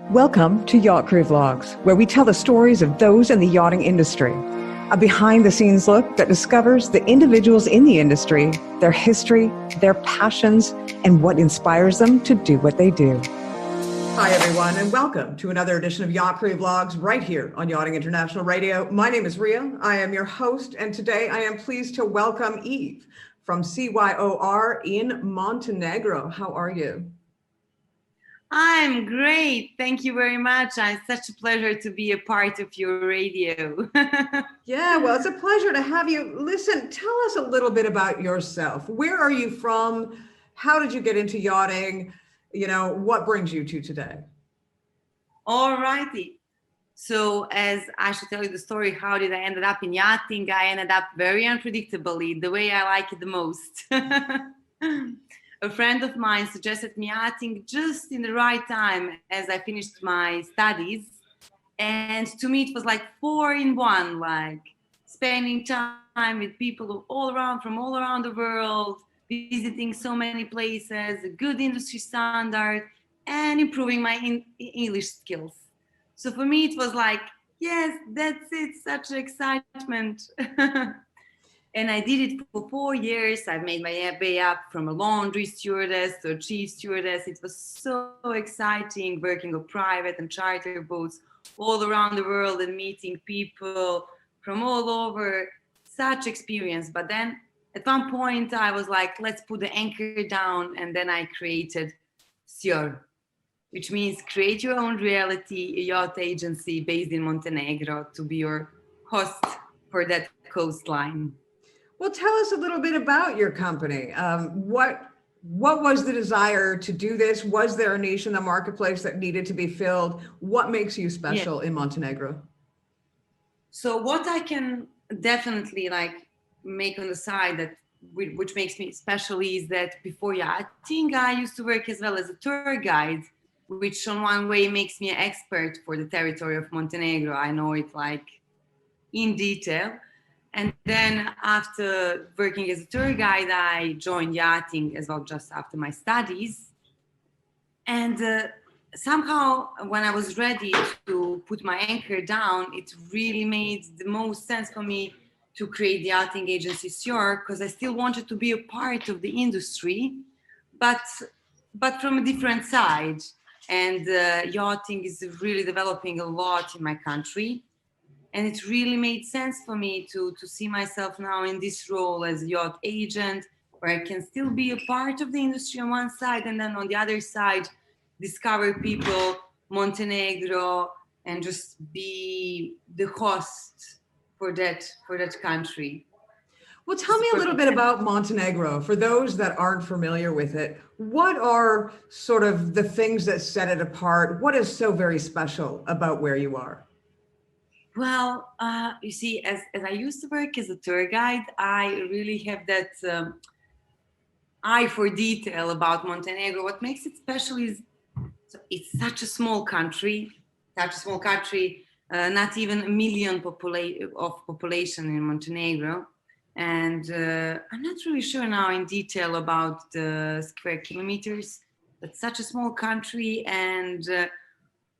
Welcome to Yacht Crew Vlogs, where we tell the stories of those in the yachting industry. A behind-the-scenes look that discovers the individuals in the industry, their history, their passions, and what inspires them to do what they do. Hi, everyone, and welcome to another edition of Yacht Crew Vlogs right here on Yachting International Radio. My name is Ria. I am your host, and today I am pleased to welcome Eve from CYOR in Montenegro. How are you? I'm great. Thank you very much. It's such a pleasure to be a part of your radio. Yeah, well, it's a pleasure to have you. Listen, tell us a little bit about yourself. Where are you from? How did you get into yachting? You know, what brings you to today? All righty. So as I should tell you the story, how did I end up in yachting? I ended up very unpredictably, the way I like it the most. A friend of mine suggested me yachting just in the right time as I finished my studies. And to me, it was like 4 in 1, like spending time with people from all around the world, visiting so many places, a good industry standard, and improving my English skills. So for me, it was like, yes, that's it, such excitement. And I did it for 4 years. I made my way up from a laundry stewardess to a chief stewardess. It was so exciting working on private and charter boats all around the world and meeting people from all over. Such experience. But then at one point I was like, let's put the anchor down. And then I created CYOR, which means create your own reality, a yacht agency based in Montenegro to be your host for that coastline. Well, tell us a little bit about your company. What was the desire to do this? Was there a niche in the marketplace that needed to be filled? What makes you special in Montenegro? So what I can definitely make on the side that which makes me special is that before yachting, I used to work as well as a tour guide, which on one way makes me an expert for the territory of Montenegro. I know it like in detail. And then after working as a tour guide, I joined yachting as well just after my studies. And somehow when I was ready to put my anchor down, it really made the most sense for me to create the yachting agency CYOR, because I still wanted to be a part of the industry, but from a different side. And yachting is really developing a lot in my country. And it really made sense for me to see myself now in this role as a yacht agent, where I can still be a part of the industry on one side, and then on the other side, discover people, Montenegro, and just be the host for that country. Well, tell me a little bit about Montenegro. For those that aren't familiar with it, what are sort of the things that set it apart? What is so very special about where you are? Well, you see, as I used to work as a tour guide, I really have that eye for detail about Montenegro. What makes it special is it's such a small country, not even 1 million population in Montenegro. And I'm not really sure now in detail about the square kilometers, but such a small country. And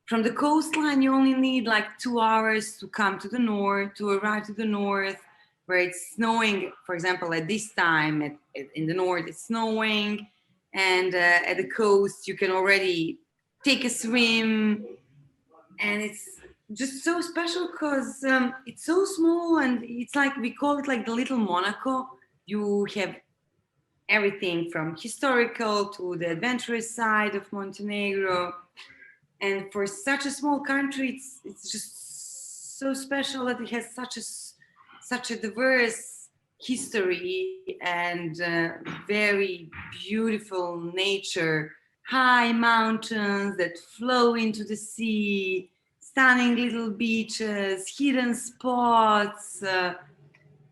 from the coastline, you only need like 2 hours to come to the north, to arrive to the north, where it's snowing. For example, at this time in the north, it's snowing. And at the coast, you can already take a swim. And it's just so special because it's so small, and it's like, we call it like the little Monaco. You have everything from historical to the adventurous side of Montenegro. And for such a small country, it's just so special that it has such a diverse history and very beautiful nature, high mountains that flow into the sea, stunning little beaches, hidden spots,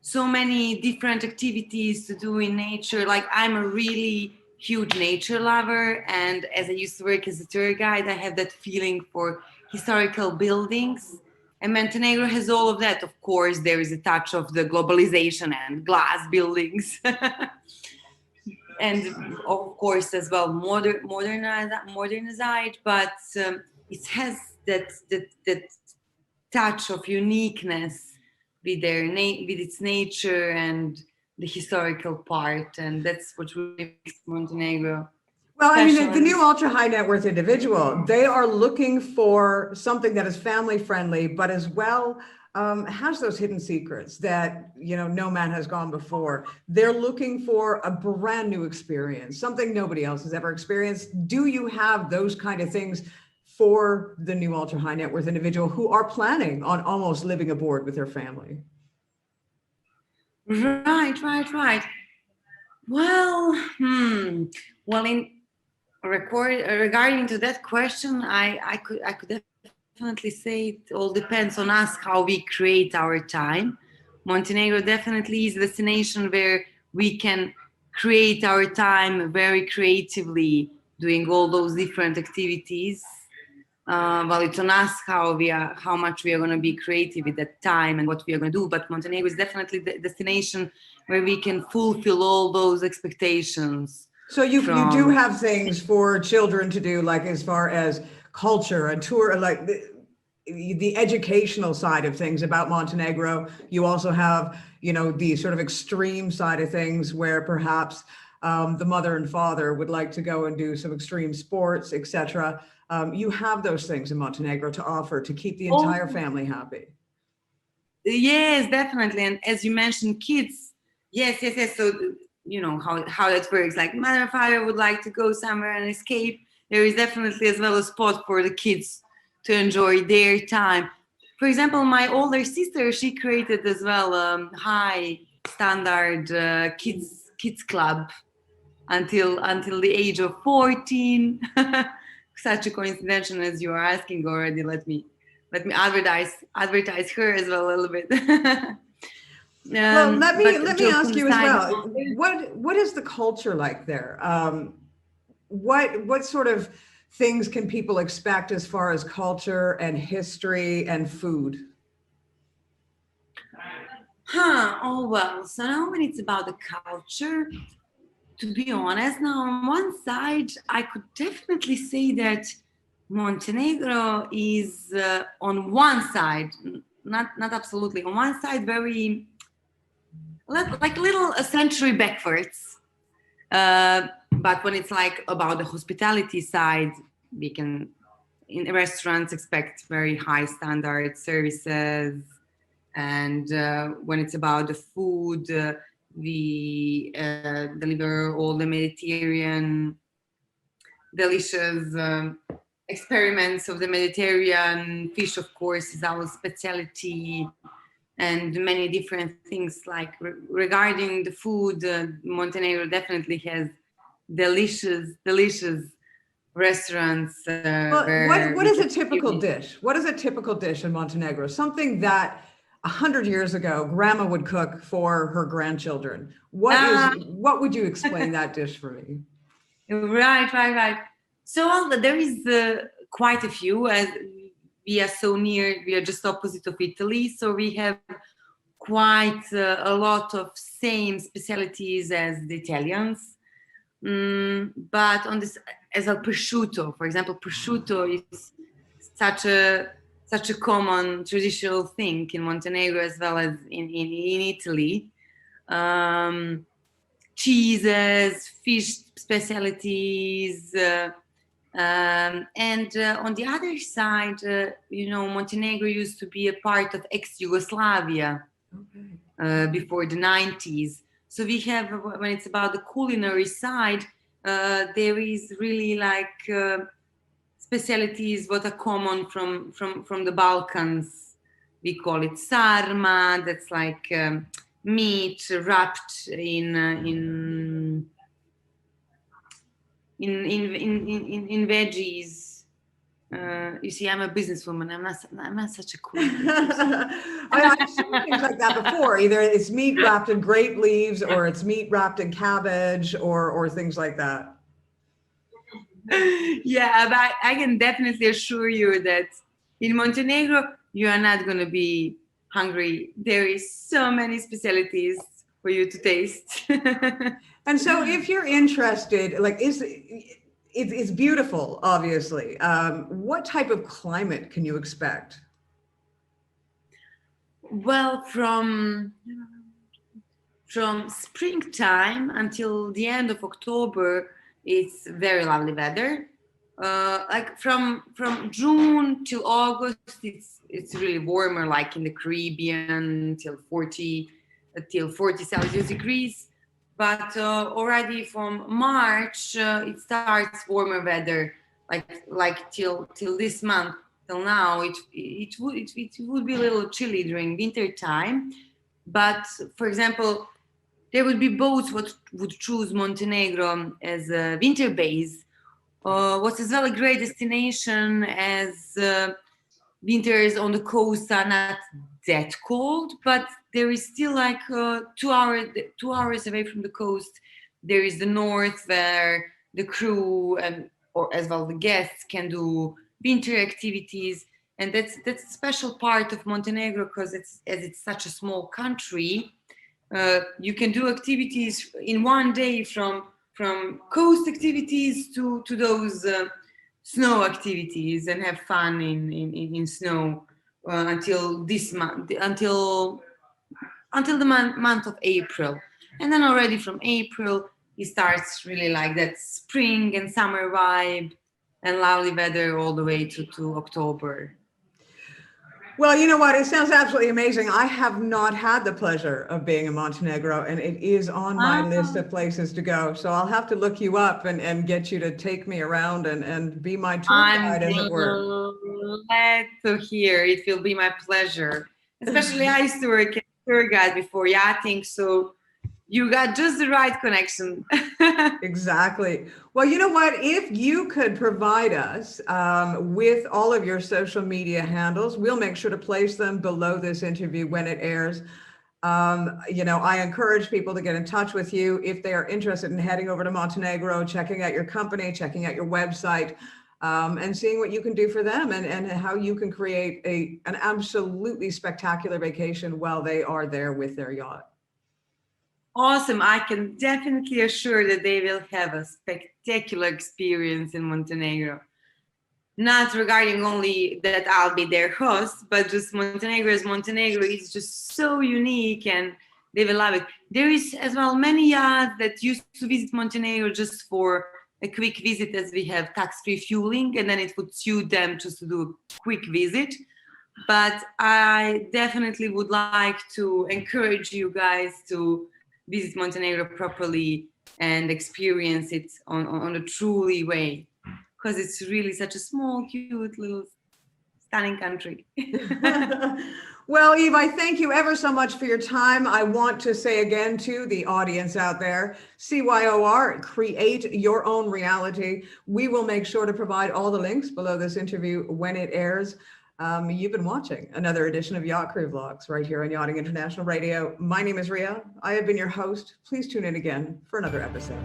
so many different activities to do in nature. Like, I'm a really huge nature lover, and as I used to work as a tour guide, I have that feeling for historical buildings, and Montenegro has all of that. Of course, there is a touch of the globalization and glass buildings and of course as well modernized, but it has that touch of uniqueness with with its nature and the historical part, and that's what really makes Montenegro Well, I mean, special. the new ultra high net worth individual, they are looking for something that is family friendly, but as well has those hidden secrets that, no man has gone before. They're looking for a brand new experience, something nobody else has ever experienced. Do you have those kind of things for the new ultra high net worth individual who are planning on almost living aboard with their family? Right. Well, well, regarding to that question, I could definitely say it all depends on us how we create our time. Montenegro definitely is a destination where we can create our time very creatively, doing all those different activities. Well, it's on us how much we are going to be creative with that time and what we are going to do. But Montenegro is definitely the destination where we can fulfill all those expectations. So you do have things for children to do, like as far as culture and tour, like the educational side of things about Montenegro. You also have, the sort of extreme side of things where perhaps the mother and father would like to go and do some extreme sports, etc. You have those things in Montenegro to offer to keep the entire family happy. Yes, definitely. And as you mentioned, kids, yes. So, how that works. Like mother and father would like to go somewhere and escape. There is definitely as well a spot for the kids to enjoy their time. For example, my older sister, she created as well high standard kids club until the age of 14. Such a coincidence as you are asking already. Let me advertise her as well a little bit. Well, let me ask you as well. well. What is the culture like there? What sort of things can people expect as far as culture and history and food? Oh well. So now when it's about the culture, to be honest, now on one side, I could definitely say that Montenegro is on one side, not absolutely on one side, very like a little a century backwards. But when it's like about the hospitality side, we can in restaurants expect very high standard services, and when it's about the food, we deliver all the Mediterranean delicious experiments of the Mediterranean. Fish, of course, is our specialty, and many different things. Like regarding the food, Montenegro definitely has delicious restaurants. Well, what is a typical dish? What is a typical dish in Montenegro? Something that 100 years ago grandma would cook for her grandchildren. What would you explain that dish for me? Right. So there is quite a few, as we are so near. We are just opposite of Italy, so we have quite a lot of same specialties as the Italians. But on this, as a prosciutto, for example, prosciutto is such a common traditional thing in Montenegro as well as in Italy. Cheeses, fish specialties, and on the other side, Montenegro used to be a part of ex-Yugoslavia before the 90s. So we have, when it's about the culinary side, there is really like specialties what are common from the Balkans. We call it sarma. That's like meat wrapped in veggies. You see, I'm a businesswoman. I'm not such a cool. I've seen things like that before. Either it's meat wrapped in grape leaves, or it's meat wrapped in cabbage, or things like that. Yeah, but I can definitely assure you that in Montenegro, you are not going to be hungry. There is so many specialties for you to taste. And so if you're interested, like, It's beautiful, obviously. What type of climate can you expect? Well, from springtime until the end of October, it's very lovely weather. Like from June till August, it's really warmer, like in the Caribbean till 40 Celsius degrees. But already from March, it starts warmer weather, like till this month till now. It would be a little chilly during winter time. But for example, there would be boats what would choose Montenegro as a winter base. What's as well a great destination as winters on the coast are not that cold, but there is still like 2 hours away from the coast. There is the north where the crew and or as well the guests can do winter activities, and that's a special part of Montenegro because it's such a small country. You can do activities in one day from coast activities to those snow activities and have fun in snow until this month until the month of April, and then already from April it starts really like that spring and summer vibe and lovely weather all the way to October. Well, you know what? It sounds absolutely amazing. I have not had the pleasure of being in Montenegro, and it is on my list of places to go. So I'll have to look you up and get you to take me around and be my tour I'm guide, as it were. glad to hear. It will be my pleasure. Especially I used to work as a tour guide before yachting, so you got just the right connection. Exactly. Well, you know what? If you could provide us with all of your social media handles, we'll make sure to place them below this interview when it airs. I encourage people to get in touch with you if they are interested in heading over to Montenegro, checking out your company, checking out your website, and seeing what you can do for them and how you can create an absolutely spectacular vacation while they are there with their yacht. Awesome. I can definitely assure that they will have a spectacular experience in Montenegro. Not regarding only that I'll be their host, but just Montenegro as Montenegro is just so unique and they will love it. There is as well many yachts that used to visit Montenegro just for a quick visit, as we have tax-free fueling, and then it would suit them just to do a quick visit. But I definitely would like to encourage you guys to visit Montenegro properly and experience it on a truly way, because it's really such a small, cute, little, stunning country. Well, Eve, I thank you ever so much for your time. I want to say again to the audience out there, CYOR, create your own reality. We will make sure to provide all the links below this interview when it airs. You've been watching another edition of Yacht Crew Vlogs right here on Yachting International Radio. My name is Ria. I have been your host. Please tune in again for another episode.